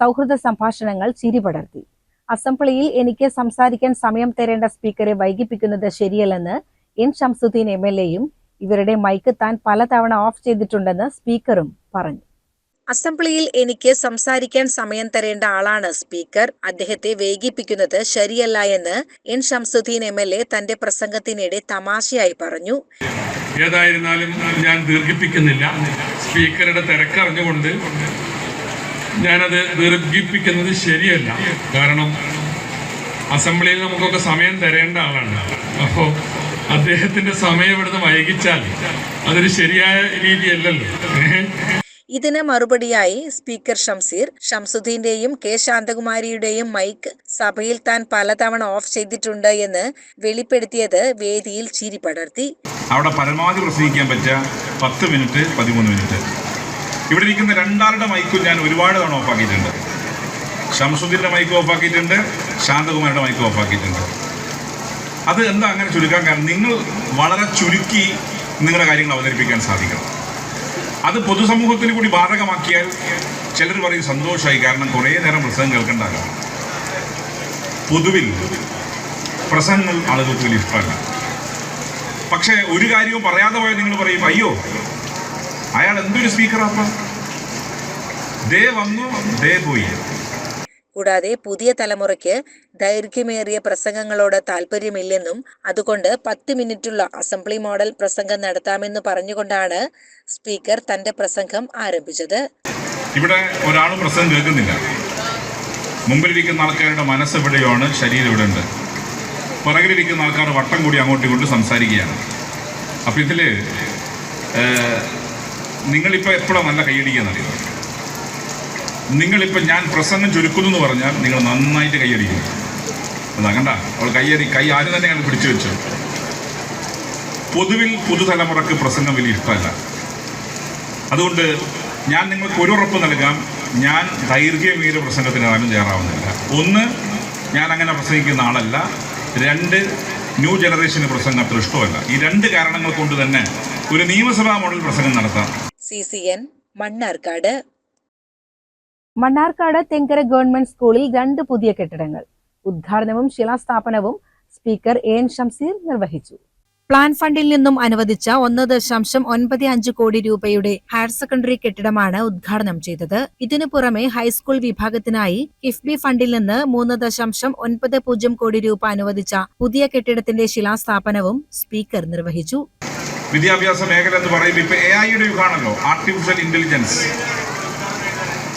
സൗഹൃദ സംഭാഷണങ്ങൾ ചിരിപടർത്തി. അസംബ്ലിയിൽ എനിക്ക് സംസാരിക്കാൻ സമയം തരേണ്ട സ്പീക്കറെ വൈകിപ്പിക്കുന്നത് ശരിയല്ലെന്ന് N ഷംസുദ്ദീൻ MLA-യും ഇവരുടെ മൈക്ക് താൻ പലതവണ ഓഫ് ചെയ്തിട്ടുണ്ടെന്ന് സ്പീക്കറും പറഞ്ഞു. അസംബ്ലിയിൽ എനിക്ക് സംസാരിക്കാൻ സമയം തരേണ്ട ആളാണ് സ്പീക്കർ. അദ്ദേഹത്തെ വൈകിപ്പിക്കുന്നത് ശരിയല്ല എന്ന് N ഷംസുദ്ദീൻ MLA തന്റെ പ്രസംഗത്തിനിടെ തമാശയായി പറഞ്ഞു. ഏതായിരുന്നാലും ഞാൻ ദീർഘിപ്പിക്കുന്നില്ല. സ്പീക്കറുടെ തിരക്കറിഞ്ഞുകൊണ്ട് ഞാനത് ദീർഘിപ്പിക്കുന്നത് ശരിയല്ല. കാരണം അസംബ്ലിയിൽ നമുക്കൊക്കെ സമയം തരേണ്ട ആളാണ്. അപ്പോൾ അദ്ദേഹത്തിന്റെ സമയം ഇവിടുന്ന് വൈകിച്ചാൽ അതൊരു ശരിയായ രീതിയല്ലല്ലോ. ഇതിന് മറുപടിയായി സ്പീക്കർ ഷംസീർ ഷംസുദ്ദീന്റെയും K ശാന്തകുമാരിയുടെയും മൈക്ക് സഭയിൽ താൻ പലതവണ ഓഫ് ചെയ്തിട്ടുണ്ട് എന്ന് വെളിപ്പെടുത്തിയത് വേദിയിൽ ചിരി പടർത്തി. അവിടെ പരമാവധി പ്രസംഗിക്കാൻ പറ്റുക 10 മിനിറ്റ് 13 മിനിറ്റ്. ഇവിടെ ഇരിക്കുന്ന രണ്ടാളുടെ മൈക്കും ഞാൻ ഒരുപാട് തവണ ഓഫാക്കിയിട്ടുണ്ട്. ഷംസുദ്ദീൻ്റെ മൈക്ക് ഓഫാക്കിയിട്ടുണ്ട്, ശാന്തകുമാരിയുടെ മൈക്ക് ഓഫാക്കിയിട്ടുണ്ട്. അത് എന്താ അങ്ങനെ ചുരുക്കാൻ കാരണം? നിങ്ങൾ വളരെ ചുരുക്കി നിങ്ങളുടെ കാര്യങ്ങൾ അവതരിപ്പിക്കാൻ സാധിക്കണം. അത് പൊതുസമൂഹത്തിന് കൂടി ബാധകമാക്കിയാൽ ചിലർ പറയും സന്തോഷമായി, കാരണം കുറേ നേരം പ്രസംഗം കേൾക്കേണ്ടതാണ്. പൊതുവിൽ പ്രസംഗങ്ങൾ ആളുകൾക്ക് വലിയ ഇഷ്ടമല്ല. പക്ഷേ ഒരു കാര്യവും പറയാതെ പോയാൽ നിങ്ങൾ പറയും അയ്യോ അയാൾ എന്തൊരു സ്പീക്കറാപ്പം, ദേ വന്നു ദേ പോയി. കൂടാതെ പുതിയ തലമുറയ്ക്ക് ദൈർഘ്യമേറിയ പ്രസംഗങ്ങളോട് താല്പര്യമില്ലെന്നും അതുകൊണ്ട് 10 മിനിറ്റുള്ള അസംബ്ലി മോഡൽ പ്രസംഗം നടത്താമെന്ന് പറഞ്ഞുകൊണ്ടാണ് സ്പീക്കർ തന്റെ പ്രസംഗം ആരംഭിച്ചത്. ഇവിടെ ഒരാളും പ്രസംഗം കേൾക്കുന്നില്ല. മുമ്പിലിരിക്കുന്ന ആൾക്കാരുടെ മനസ്സെവിടെയാണ്, ശരീരം ഇവിടെ ഉണ്ട്. പുറകിലിരിക്കുന്ന ആൾക്കാർ വട്ടം കൂടി അങ്ങോട്ടും ഇങ്ങോട്ടും സംസാരിക്കുകയാണ്. അപ്പം ഇതിൽ നിങ്ങളിപ്പോൾ എപ്പോഴാണ് നല്ല കൈയടിക്കുക എന്നറിയാം. നിങ്ങളിപ്പോൾ ഞാൻ പ്രസംഗം ചുരുക്കുന്നു എന്ന് പറഞ്ഞാൽ നിങ്ങൾ നന്നായിട്ട് കൈയടിക്കും. അതാ കണ്ട, അവൾ കൈ ആരും തന്നെ ഞങ്ങൾ പിടിച്ചു വെച്ചു. പൊതുവിൽ പുതുതലമുറക്ക് പ്രസംഗം വലിയ ഇഷ്ടമല്ല. അതുകൊണ്ട് ഞാൻ നിങ്ങൾക്ക് ഒരു ഉറപ്പ് നൽകാം, ഞാൻ ദൈർഘ്യമേറിയ പ്രസംഗത്തിന് ആരും തയ്യാറാവുന്നില്ല. ഒന്ന്, ഞാൻ അങ്ങനെ പ്രസംഗിക്കുന്ന ആളല്ല. രണ്ട്, ന്യൂ ജനറേഷന് പ്രസംഗം അത്ര ഇഷ്ടമല്ല. ഈ രണ്ട് കാരണങ്ങൾ കൊണ്ട് തന്നെ ഒരു നിയമസഭാ മോഡൽ പ്രസംഗം നടത്താം. CCN മണ്ണാർക്കാട്. മണ്ണാർക്കാട് തെങ്കര ഗവൺമെന്റ് സ്കൂളിൽ 2 പുതിയ കെട്ടിടങ്ങൾ. ഉദ്ഘാടനവും ശിലാസ്ഥാപനവും സ്പീക്കർ AN ഷംസീർ നിർവഹിച്ചു. പ്ലാൻ ഫണ്ടിൽ നിന്നും അനുവദിച്ച 1.95 കോടി രൂപയുടെ ഹയർ സെക്കൻഡറി കെട്ടിടമാണ് ഉദ്ഘാടനം ചെയ്തത്. ഇതിനു പുറമെ ഹൈസ്കൂൾ വിഭാഗത്തിനായി കിഫ്ബി ഫണ്ടിൽ നിന്ന് 3.90 കോടി രൂപ അനുവദിച്ച പുതിയ കെട്ടിടത്തിന്റെ ശിലാസ്ഥാപനവും സ്പീക്കർ നിർവഹിച്ചു. വിദ്യാഭ്യാസ മേഖല എന്ന് പറയുമ്പോൾ ഇപ്പോൾ AI-യുടെ യുഗമാണല്ലോ, ആർട്ടിഫിഷ്യൽ ഇന്റലിജൻസ്.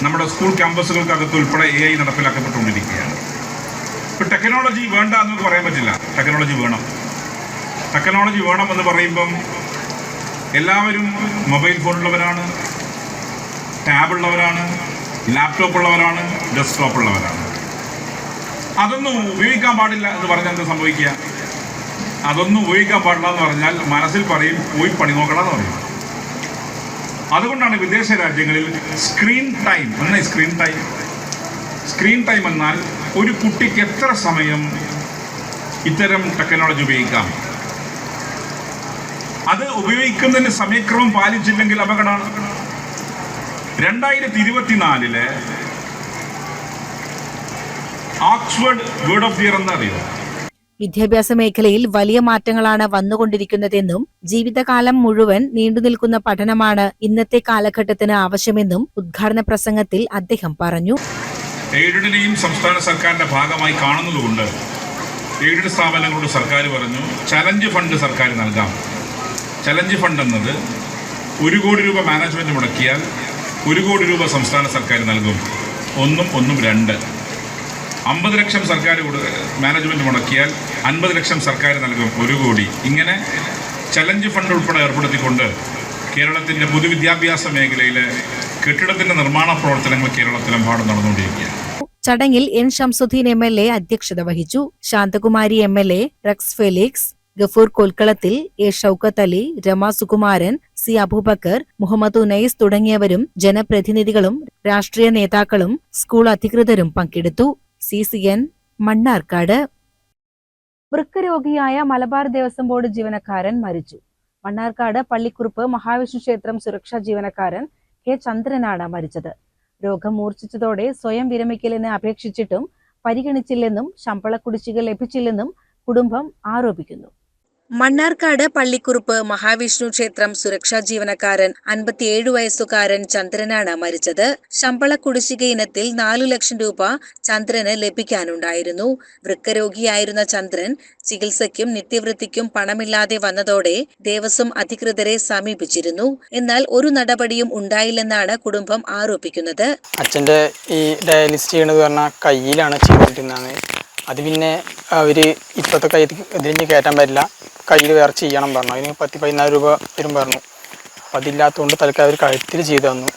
നമ്മുടെ സ്കൂൾ ക്യാമ്പസുകൾക്കകത്ത് ഉൾപ്പെടെ AI നടപ്പിലാക്കപ്പെട്ടുകൊണ്ടിരിക്കുകയാണ്. ഇപ്പോൾ ടെക്നോളജി വേണ്ട എന്ന് നമുക്ക് പറയാൻ പറ്റില്ല. ടെക്നോളജി വേണം. ടെക്നോളജി വേണമെന്ന് പറയുമ്പം എല്ലാവരും മൊബൈൽ ഫോണുള്ളവരാണ്, ടാബുള്ളവരാണ്, ലാപ്ടോപ്പ് ഉള്ളവരാണ്, ഡെസ്ക്ടോപ്പ് ഉള്ളവരാണ്. അതൊന്നും ഉപയോഗിക്കാൻ പാടില്ല എന്ന് പറഞ്ഞാൽ എന്താ സംഭവിക്കുക? അതൊന്നും ഉപയോഗിക്കാൻ പാടില്ല എന്ന് പറഞ്ഞാൽ മനസ്സിൽ പറയും പോയി പണി നോക്കണമെന്ന് പറയും. അതുകൊണ്ടാണ് വിദേശ രാജ്യങ്ങളിൽ സ്ക്രീൻ ടൈം എന്നാൽ ഒരു കുട്ടിക്ക് എത്ര സമയം ഇത്തരം ടെക്നോളജി ഉപയോഗിക്കാം. അത് ഉപയോഗിക്കുന്നതിന് സമയക്രമം പാലിച്ചില്ലെങ്കിൽ അപകടമാണ്. 2024 Oxford word of the year എന്നറിയോ? വിദ്യാഭ്യാസ മേഖലയിൽ വലിയ മാറ്റങ്ങളാണ് വന്നുകൊണ്ടിരിക്കുന്നതെന്നും ജീവിതകാലം മുഴുവൻ നീണ്ടുനിൽക്കുന്ന പഠനമാണ് ഇന്നത്തെ കാലഘട്ടത്തിന് ആവശ്യമെന്നും ഉദ്ഘാടന പ്രസംഗത്തിൽ അദ്ദേഹം പറഞ്ഞു. എയ്ഡഡിനെയും സംസ്ഥാന സർക്കാരിന്റെ ഭാഗമായി കാണുന്നതുകൊണ്ട് എയ്ഡഡ് സ്ഥാപനങ്ങളോട് സർക്കാർ പറഞ്ഞു, ചലഞ്ച് ഫണ്ട് സർക്കാർ നൽകാം. ചലഞ്ച് ഫണ്ട് എന്നത് 1 കോടി രൂപ മാനേജ്മെന്റ് മുടക്കിയാൽ 1 കോടി രൂപ സംസ്ഥാന സർക്കാർ നൽകും. ഒന്നും 2. 50 ലക്ഷം സർക്കാർ മാനേജ്മെന്റ് മുടക്കിയാൽ 50 ലക്ഷം സർക്കാർ നൽകും, 1 കോടി. ഇങ്ങനെ ചലഞ്ച് ഫണ്ട് ഉൾപ്പെടെ ഏർപ്പെടുത്തിക്കൊണ്ട് കേരളത്തിൻ്റെ പൊതുവിദ്യാഭ്യാസ മേഖലയിലെ കെട്ടിടത്തിന്റെ നിർമ്മാണ പ്രവർത്തനങ്ങൾ കേരളത്തിലെമ്പാടും നടന്നുകൊണ്ടിരിക്കുകയാണ്. ചടങ്ങിൽ N ഷംസുദ്ദീൻ MLA അധ്യക്ഷത വഹിച്ചു. Shanthakumari MLA, Rex Felix, Gafoor Kolkalathil, A Shoukath Ali, Rama Sukumaran, C Aboobacker, Muhammad Unais തുടങ്ങിയവരും ജനപ്രതിനിധികളും രാഷ്ട്രീയ നേതാക്കളും സ്കൂൾ അധികൃതരും പങ്കെടുത്തു. CCN മണ്ണാർക്കാട്. വൃക്ക രോഗിയായ മലബാർ ദേവസ്വം ബോർഡ് ജീവനക്കാരൻ മരിച്ചു. മണ്ണാർക്കാട് പള്ളിക്കുറുപ്പ് മഹാവിഷ്ണു ക്ഷേത്രം സുരക്ഷാ ജീവനക്കാരൻ K ചന്ദ്രനാണ് മരിച്ചത്. രോഗം മൂർച്ഛിച്ചതോടെ സ്വയം വിരമിക്കലിന് അപേക്ഷിച്ചിട്ടും പരിഗണിച്ചില്ലെന്നും ശമ്പള കുടിശ്ശിക ലഭിച്ചില്ലെന്നും കുടുംബം ആരോപിക്കുന്നു. മണ്ണാർക്കാട് പള്ളിക്കുറുപ്പ് മഹാവിഷ്ണു ക്ഷേത്രം സുരക്ഷാ ജീവനക്കാരൻ 57 വയസ്സുകാരൻ ചന്ദ്രനാണ് മരിച്ചത്. ശമ്പള കുടിശ്ശിക ഇനത്തിൽ 4 ലക്ഷം രൂപ ചന്ദ്രന് ലഭിക്കാനുണ്ടായിരുന്നു. വൃക്കരോഗിയായിരുന്ന ചന്ദ്രൻ ചികിത്സയ്ക്കും നിത്യവൃത്തിക്കും പണമില്ലാതെ വന്നതോടെ ദേവസ്വം അധികൃതരെ സമീപിച്ചിരുന്നു. എന്നാൽ ഒരു നടപടിയും ഉണ്ടായില്ലെന്നാണ് കുടുംബം ആരോപിക്കുന്നത്. അച്ഛൻ്റെ ഈ ഡയാലിസിസ് ചെയ്യണമെന്ന് പറഞ്ഞാൽ കയ്യിലാണ് ചെയ്തിട്ടുണ്ടാകുന്നത്. അത് പിന്നെ അവർ ഇപ്പോഴത്തെ കൈ ഇതിന് കയറ്റാൻ പറ്റില്ല, കയ്യിൽ വേറെ ചെയ്യണം പറഞ്ഞു. അതിന് 10-14 രൂപ വരും പറഞ്ഞു. അപ്പോൾ അതില്ലാത്തതുകൊണ്ട് തൽക്കാലം അവർ കഴുത്തിൽ ചെയ്തു തന്നു.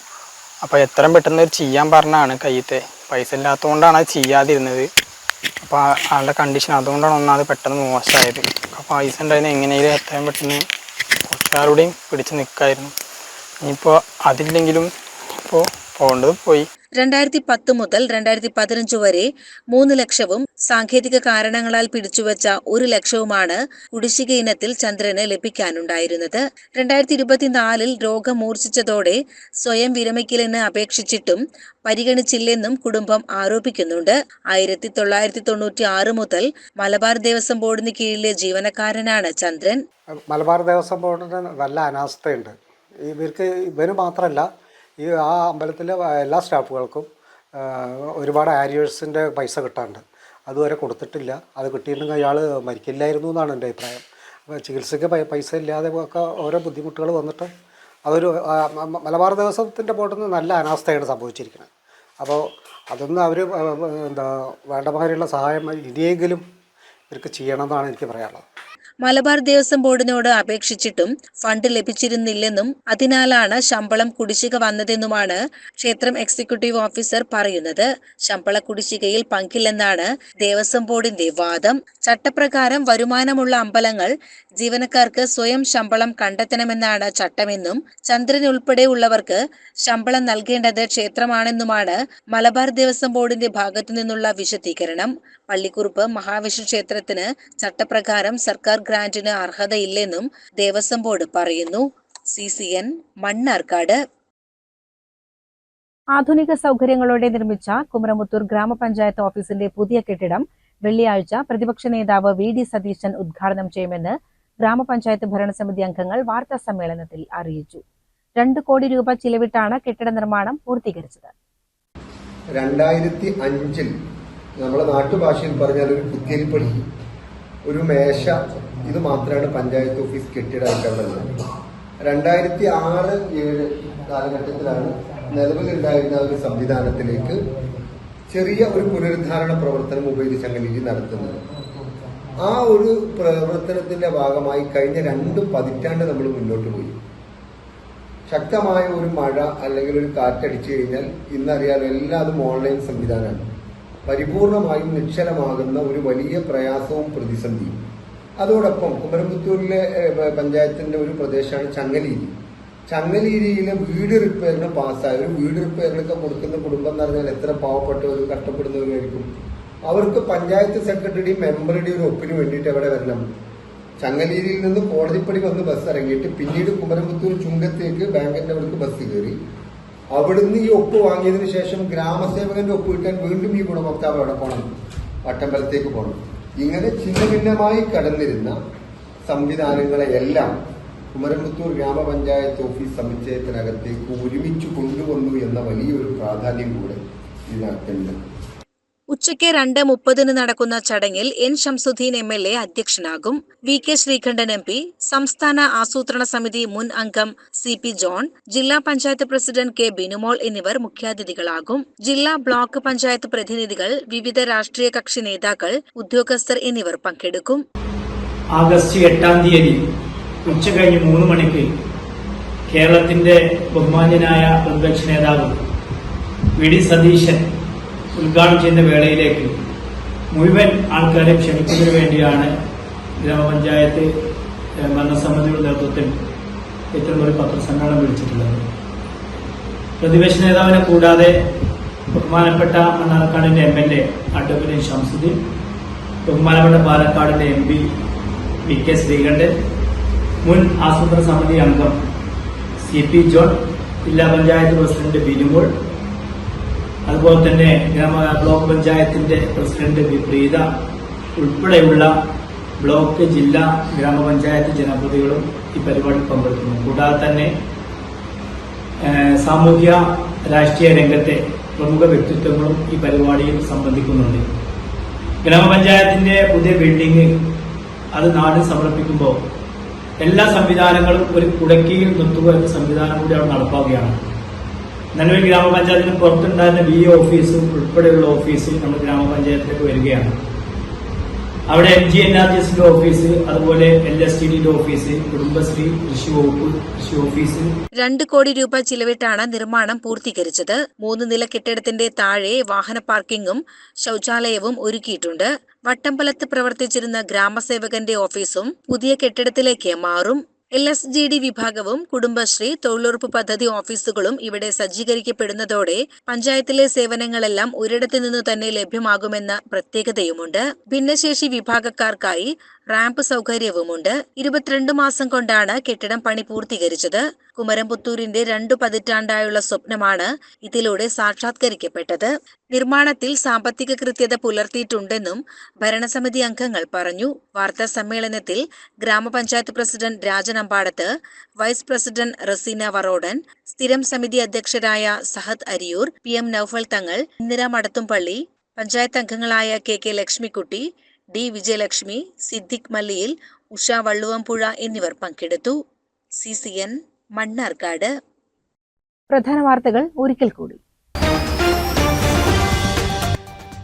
അപ്പോൾ എത്രയും പെട്ടെന്ന് ചെയ്യാൻ പറഞ്ഞാണ് കയ്യത്തെ. പൈസ ഇല്ലാത്തതുകൊണ്ടാണ് അത് ചെയ്യാതിരുന്നത്. അപ്പോൾ ആളുടെ കണ്ടീഷൻ അതുകൊണ്ടാണ് ഒന്നാമത് പെട്ടെന്ന് മോശമായത്. അപ്പോൾ പൈസ ഉണ്ടായിരുന്നത് എങ്ങനെയും എത്രയും പെട്ടെന്ന് കുറച്ചാളുടെയും പിടിച്ച് നിൽക്കായിരുന്നു. ഇനിയിപ്പോൾ അതില്ലെങ്കിലും ഇപ്പോൾ പോകേണ്ടത് പോയി. 2010 മുതൽ 2015 വരെ 3 ലക്ഷവും സാങ്കേതിക കാരണങ്ങളാൽ പിടിച്ചുവച്ച 1 ലക്ഷവുമാണ് കുടിശ്ശിക ഇനത്തിൽ ചന്ദ്രന് ലഭിക്കാനുണ്ടായിരുന്നത്. 2024 രോഗം മൂർച്ഛിച്ചതോടെ സ്വയം വിരമിക്കലിന് അപേക്ഷിച്ചിട്ടും പരിഗണിച്ചില്ലെന്നും കുടുംബം ആരോപിക്കുന്നുണ്ട്. 1996 മുതൽ മലബാർ ദേവസ്വം ബോർഡിന് കീഴിലെ ജീവനക്കാരനാണ് ചന്ദ്രൻ. മലബാർ ദേവസ്വം ബോർഡിന് നല്ല അനാസ്ഥയുണ്ട്. ഇവന് മാത്രമല്ല, ആ അമ്പലത്തിലെ എല്ലാ സ്റ്റാഫുകൾക്കും ഒരുപാട് ആരിയേഴ്സിൻ്റെ പൈസ കിട്ടാറുണ്ട്. അതുവരെ കൊടുത്തിട്ടില്ല. അത് കിട്ടിയിട്ടുണ്ടെങ്കിൽ അയാൾ മരിക്കില്ലായിരുന്നു എന്നാണ് എൻ്റെ അഭിപ്രായം. അപ്പോൾ ചികിത്സയ്ക്ക് പൈസ ഇല്ലാതെ ഒക്കെ ഓരോ ബുദ്ധിമുട്ടുകൾ വന്നിട്ട് അതൊരു മലബാർ ദേവസ്വത്തിൻ്റെ ബോർഡിൽ നിന്ന് നല്ല അനാസ്ഥയാണ് സംഭവിച്ചിരിക്കുന്നത്. അപ്പോൾ അതൊന്നും അവർ വേണ്ട മാതിരിയുള്ള സഹായം ഇനിയെങ്കിലും ഇവർക്ക് ചെയ്യണമെന്നാണ് എനിക്ക് പറയാനുള്ളത്. മലബാർ ദേവസ്വം ബോർഡിനോട് അപേക്ഷിച്ചിട്ടും ഫണ്ട് ലഭിച്ചിരുന്നില്ലെന്നും അതിനാലാണ് ശമ്പളം കുടിശ്ശിക വന്നതെന്നുമാണ് ക്ഷേത്രം എക്സിക്യൂട്ടീവ് ഓഫീസർ പറയുന്നത്. ശമ്പള കുടിശ്ശികയിൽ പങ്കില്ലെന്നാണ് ദേവസ്വം ബോർഡിന്റെ വാദം. ചട്ടപ്രകാരം വരുമാനമുള്ള അമ്പലങ്ങൾ ജീവനക്കാർക്ക് സ്വയം ശമ്പളം കണ്ടെത്തണമെന്നാണ് ചട്ടമെന്നും ചന്ദ്രൻ ഉൾപ്പെടെയുള്ളവർക്ക് ശമ്പളം നൽകേണ്ടത് ക്ഷേത്രമാണെന്നുമാണ് മലബാർ ദേവസ്വം ബോർഡിന്റെ ഭാഗത്തു നിന്നുള്ള വിശദീകരണം. പള്ളിക്കുറുപ്പ് മഹാവിഷ്ണു ക്ഷേത്രത്തിന് ചട്ടപ്രകാരം സർക്കാർ ഗ്രാന്റിന് അർഹതയില്ലെന്നും ദേവസ്വം ബോർഡ് പറയുന്നു. CCN മണ്ണാർക്കാട്. ആധുനിക സൗകര്യങ്ങളോടെ നിർമ്മിച്ച കുമരമുത്തൂർ ഗ്രാമപഞ്ചായത്ത് ഓഫീസിന്റെ പുതിയ കെട്ടിടം വെള്ളിയാഴ്ച പ്രതിപക്ഷ നേതാവ് VD സതീശൻ ഉദ്ഘാടനം ചെയ്യുമെന്ന് ഗ്രാമപഞ്ചായത്ത് ഭരണസമിതി അംഗങ്ങൾ വാർത്താ സമ്മേളനത്തിൽ അറിയിച്ചു. 2 കോടി രൂപ ചിലവിട്ടാണ് കെട്ടിട നിർമ്മാണം പൂർത്തീകരിച്ചത്. 2005 നമ്മുടെ നാട്ടുഭാഷയിൽ പറഞ്ഞാൽ ഒരു കുത്തിയരിപ്പടി, ഒരു മേശ, ഇത് മാത്രമാണ് പഞ്ചായത്ത് ഓഫീസ് കെട്ടിടമായിട്ട് അവിടെ ഉള്ളത്. 2006-07 കാലഘട്ടത്തിലാണ് നിലവിലുണ്ടായിരുന്ന ഒരു സംവിധാനത്തിലേക്ക് ചെറിയ ഒരു പുനരുദ്ധാരണ പ്രവർത്തനം ഉപയോഗിച്ച് ചങ്ങലേരി നടത്തുന്നത്. ആ ഒരു പ്രവർത്തനത്തിന്റെ ഭാഗമായി കഴിഞ്ഞ 2 പതിറ്റാണ്ട് നമ്മൾ മുന്നോട്ട് പോയി. ശക്തമായ ഒരു മഴ അല്ലെങ്കിൽ ഒരു കാറ്റടിച്ചു കഴിഞ്ഞാൽ ഇന്നറിയാലോ എല്ലാതും ഓൺലൈൻ സംവിധാനമാണ്. പരിപൂർണമായും നിശ്ചലമാകുന്ന ഒരു വലിയ പ്രയാസവും പ്രതിസന്ധിയും. അതോടൊപ്പം കുമരമുത്തൂരിലെ പഞ്ചായത്തിന്റെ ഒരു പ്രദേശമാണ് ചങ്ങലേരി. ചങ്ങലേരിയിലെ വീട് റിപ്പയറിന് പാസ്സായ ഒരു വീട് റിപ്പയറിനൊക്കെ കൊടുക്കുന്ന കുടുംബം എന്ന് പറഞ്ഞാൽ എത്ര പാവപ്പെട്ടവരും കഷ്ടപ്പെടുന്നവരായിരിക്കും. അവർക്ക് പഞ്ചായത്ത് സെക്രട്ടറിയുടെയും മെമ്പറുടെയും ഒരു ഒപ്പിന് വേണ്ടിയിട്ട് എവിടെ വരണം? ചങ്ങലേരിയിൽ നിന്ന് കോടതിപ്പടി വന്ന് ബസ് ഇറങ്ങിയിട്ട് പിന്നീട് കുമരമുത്തൂർ ചുങ്കത്തേക്ക് ബാങ്കിന്റെ അവിടേക്ക് ബസ് കയറി അവിടുന്ന് ഈ ഒപ്പ് വാങ്ങിയതിനു ശേഷം ഗ്രാമസേവകന്റെ ഒപ്പ് കിട്ടാൻ വീണ്ടും ഈ ഗുണഭോക്താവ് അവിടെ പോകണം, വട്ടമ്പലത്തേക്ക് പോകണം. ഇങ്ങനെ ഛിന്ന ഭിന്നമായി കടന്നിരുന്ന സംവിധാനങ്ങളെയെല്ലാം കുമരമുത്തൂർ ഗ്രാമപഞ്ചായത്ത് ഓഫീസ് സമുച്ചയത്തിനകത്തേക്ക് ഒരുമിച്ച് കൊണ്ടുവന്നു എന്ന വലിയൊരു പ്രാധാന്യം കൂടെ ഇതിനകത്തുണ്ട്. ഉച്ചയ്ക്ക് 2:30 നടക്കുന്ന ചടങ്ങിൽ N Shamsuddin MLA അധ്യക്ഷനാകും. VK Sreekandan MP, സംസ്ഥാന ആസൂത്രണ സമിതി മുൻ അംഗം CP ജോൺ, ജില്ലാ പഞ്ചായത്ത് പ്രസിഡന്റ് K ബിനുമോൾ എന്നിവർ മുഖ്യാതിഥികളാകും. ജില്ലാ ബ്ലോക്ക് പഞ്ചായത്ത് പ്രതിനിധികൾ, വിവിധ രാഷ്ട്രീയ കക്ഷി നേതാക്കൾ, ഉദ്യോഗസ്ഥർ എന്നിവർ പങ്കെടുക്കും. ആഗസ്റ്റ് 8 ഉച്ചകഴിഞ്ഞ് 3 മണിക്ക് കേരളത്തിന്റെ ബഹുമാന്യനായ പ്രതിപക്ഷ നേതാവ് VD സതീശൻ ഉദ്ഘാടനം ചെയ്യുന്ന വേളയിലേക്ക് മുഴുവൻ ആൾക്കാരെ ക്ഷണിക്കുന്നതിന് വേണ്ടിയാണ് ഗ്രാമപഞ്ചായത്ത് ഭരണസമിതിയുടെ നേതൃത്വത്തിൽ ഇത്തരമൊരു പത്രസമ്മേളനം വിളിച്ചിട്ടുള്ളത്. പ്രതിപക്ഷ നേതാവിനെ കൂടാതെ ബഹുമാനപ്പെട്ട മണ്ണാർക്കാടിന്റെ MLA അഡ്വക്കേറ്റ് N ശംസുദ്ദീൻ, ബഹുമാനപ്പെട്ട പാലക്കാടിന്റെ MP VK ശ്രീകണ്ഠൻ, മുൻ ആസൂത്രണ സമിതി അംഗം CP ജോൺ, ജില്ലാ പഞ്ചായത്ത് പ്രസിഡന്റ് ബിനുമോൾ, അതുപോലെ തന്നെ ബ്ലോക്ക് പഞ്ചായത്തിന്റെ പ്രസിഡന്റ് പ്രീത ഉൾപ്പെടെയുള്ള ബ്ലോക്ക്, ജില്ലാ, ഗ്രാമപഞ്ചായത്ത് ജനപ്രതിനിധികളും ഈ പരിപാടിയിൽ പങ്കെടുക്കുന്നു. കൂടാതെ തന്നെ സാമൂഹ്യ രാഷ്ട്രീയ രംഗത്തെ പ്രമുഖ വ്യക്തിത്വങ്ങളും ഈ പരിപാടിയിൽ സംബന്ധിക്കുന്നുണ്ട്. ഗ്രാമപഞ്ചായത്തിന്റെ പുതിയ ബിൽഡിംഗ് അത് നാടിന് സമർപ്പിക്കുമ്പോൾ എല്ലാ സംവിധാനങ്ങളും ഒരു കുടക്കീഴിൽ നിർത്തുക എന്ന സംവിധാനം കൂടി അവിടെ നടപ്പാവുകയാണ്. നിലവിൽ ഗ്രാമപഞ്ചായത്തിന് പുറത്തുണ്ടായിരുന്ന DO ഓഫീസും ഉൾപ്പെടെയുള്ള ഓഫീസ് നമ്മുടെ ഗ്രാമപഞ്ചായത്തിലേക്ക് വരികയാണ്. അവിടെ MGNRGSന്റെ ഓഫീസ്, അതുപോലെ LSTDയുടെ ഓഫീസ്, കുടുംബശ്രീ, കൃഷി വകുപ്പ്, കൃഷി ഓഫീസ്. 2 കോടി രൂപ ചിലവിട്ടാണ് നിർമ്മാണം പൂർത്തീകരിച്ചത്. 3 നില കെട്ടിടത്തിന്റെ താഴെ വാഹന പാർക്കിംഗും ശൌചാലയവും ഒരുക്കിയിട്ടുണ്ട്. വട്ടമ്പലത്ത് പ്രവർത്തിച്ചിരുന്ന ഗ്രാമസേവകന്റെ ഓഫീസും പുതിയ കെട്ടിടത്തിലേക്ക് മാറും. LSGD വിഭാഗവും കുടുംബശ്രീ, തൊഴിലുറപ്പ് പദ്ധതി ഓഫീസുകളും ഇവിടെ സജ്ജീകരിക്കപ്പെടുന്നതോടെ പഞ്ചായത്തിലെ സേവനങ്ങളെല്ലാം ഒരിടത്തു നിന്നു തന്നെ ലഭ്യമാകുമെന്ന പ്രത്യേകതയുമുണ്ട്. ഭിന്നശേഷി വിഭാഗക്കാർക്കായി റാമ്പ് സൗകര്യവുമുണ്ട്. 22 മാസം കൊണ്ടാണ് കെട്ടിടം പണി പൂർത്തീകരിച്ചത്. കുമരംപുത്തൂരിന്റെ 2 പതിറ്റാണ്ടായുള്ള സ്വപ്നമാണ് ഇതിലൂടെ സാക്ഷാത്കരിക്കപ്പെട്ടത്. നിർമ്മാണത്തിൽ സാമ്പത്തിക കൃത്യത പുലർത്തിയിട്ടുണ്ടെന്നും ഭരണസമിതി അംഗങ്ങൾ പറഞ്ഞു. വാർത്താ സമ്മേളനത്തിൽ ഗ്രാമപഞ്ചായത്ത് president Rajan Ambadath, vice president Raseena Varodan, സ്ഥിരം സമിതി അധ്യക്ഷരായ സഹദ് അരിയൂർ, PM നൌഫൽ തങ്ങൾ, ഇന്ദിര മടത്തുംപള്ളി, പഞ്ചായത്ത് അംഗങ്ങളായ KK ലക്ഷ്മിക്കുട്ടി, D വിജയലക്ഷ്മി, സിദ്ദിഖ് മല്ലിയിൽ, ഉഷ വള്ളുവംപുഴ എന്നിവർ പങ്കെടുത്തു. CCN മണ്ണാർക്കാട്. പ്രധാന വാർത്തകൾ ഒരിക്കൽ കൂടി.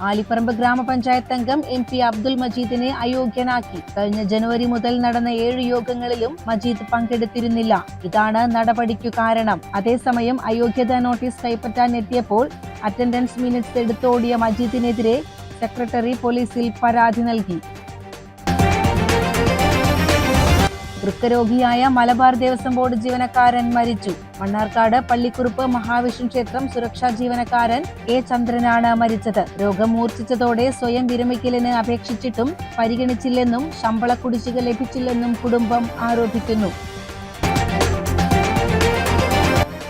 ആലിപ്പറമ്പ് ഗ്രാമപഞ്ചായത്ത് അംഗം MP അബ്ദുൽ മജീദിനെ അയോഗ്യനാക്കി. കഴിഞ്ഞ ജനുവരി മുതൽ നടന്ന 7 യോഗങ്ങളിലും മജീദ് പങ്കെടുത്തിരുന്നില്ല. ഇതാണ് നടപടിക്കു കാരണം. അതേസമയം അയോഗ്യതാ നോട്ടീസ് കൈപ്പറ്റാൻ എത്തിയപ്പോൾ അറ്റൻഡൻസ് മിനിറ്റ്സ് എടുത്തോടിയ മജീദിനെതിരെ സെക്രട്ടറി പോലീസിൽ പരാതി നൽകി. വൃക്കരോഗിയായ മലബാർ ദേവസ്വം ബോർഡ് ജീവനക്കാരൻ മരിച്ചു. മണ്ണാർക്കാട് പള്ളിക്കുറുപ്പ് മഹാവിഷ്ണു ക്ഷേത്രം സുരക്ഷാ ജീവനക്കാരൻ A ചന്ദ്രനാണ് മരിച്ചത്. രോഗം മൂർച്ഛിച്ചതോടെ സ്വയം വിരമിക്കലിന് അപേക്ഷിച്ചിട്ടും പരിഗണിച്ചില്ലെന്നും ശമ്പള കുടിശ്ശിക ലഭിച്ചില്ലെന്നും കുടുംബം ആരോപിക്കുന്നു.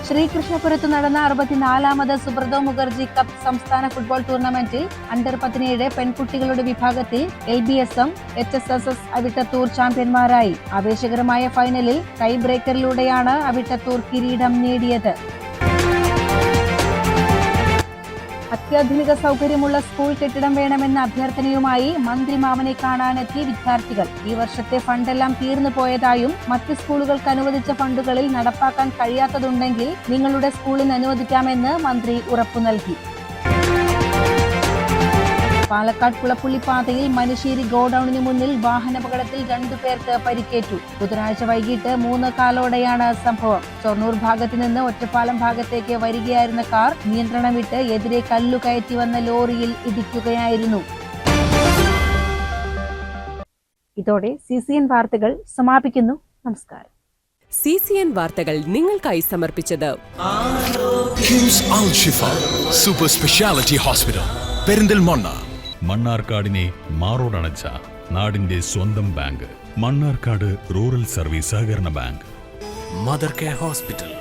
ശ്രീകൃഷ്ണപുരത്ത് നടന്ന 64ാമത് സുബ്രതോ മുഖർജി കപ്പ് സംസ്ഥാന ഫുട്ബോൾ ടൂർണമെന്റിൽ അണ്ടർ-17 പെൺകുട്ടികളുടെ വിഭാഗത്തിൽ LBSM HSSS അവിട്ടത്തൂർ ചാമ്പ്യന്മാരായി. ആവേശകരമായ ഫൈനലിൽ ടൈ ബ്രേക്കറിലൂടെയാണ് അവിട്ടത്തൂർ കിരീടം നേടിയത്. അത്യാധുനിക സൗകര്യമുള്ള സ്കൂൾ കെട്ടിടം വേണമെന്ന അഭ്യർത്ഥനയുമായി മന്ത്രി മാമനെ കാണാനെത്തിയ വിദ്യാർത്ഥികൾ. ഈ വർഷത്തെ ഫണ്ടെല്ലാം തീർന്നു പോയതായും മറ്റ് സ്കൂളുകൾക്ക് അനുവദിച്ച ഫണ്ടുകളിൽ നടപ്പാക്കാൻ കഴിയാത്തതുണ്ടെങ്കിൽ നിങ്ങളുടെ സ്കൂളിന് അനുവദിക്കാമെന്ന് മന്ത്രി ഉറപ്പു നൽകി. പാലക്കാട് കുളപ്പുള്ളി പാതയിൽ മനുശ്ശേരി ഗോഡൌണിന് മുന്നിൽ വാഹനാപകടത്തിൽ 2 പേർക്ക് പരിക്കേറ്റു. ബുധനാഴ്ച വൈകിട്ട് 3:15 സംഭവം. ഷൊർണൂർ ഭാഗത്ത് നിന്ന് ഒറ്റപ്പാലം ഭാഗത്തേക്ക് വരികയായിരുന്ന കാർ നിയന്ത്രണം വിട്ട് എതിരെ കല്ലു കയറ്റി വന്ന ലോറിയിൽ ഇടിക്കുകയായിരുന്നു. ഇതോടെ CCN വാർത്തകൾ സമാപിക്കുന്നു. നമസ്കാരം. CCN വാർത്തകൾ നിങ്ങൾക്കായി സമർപ്പിച്ചത് കിംസ് അൽ ഷിഫ സൂപ്പർ സ്പെഷ്യാലിറ്റി ഹോസ്പിറ്റൽ പെരിന്തൽമണ്ണ. മണ്ണാർക്കാടിനെ മാറോടണച്ച നാടിന്റെ സ്വന്തം ബാങ്ക് മണ്ണാർക്കാട് റൂറൽ സർവീസ് സഹകരണ bank. Mother Care Hospital,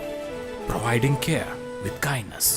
providing care with kindness.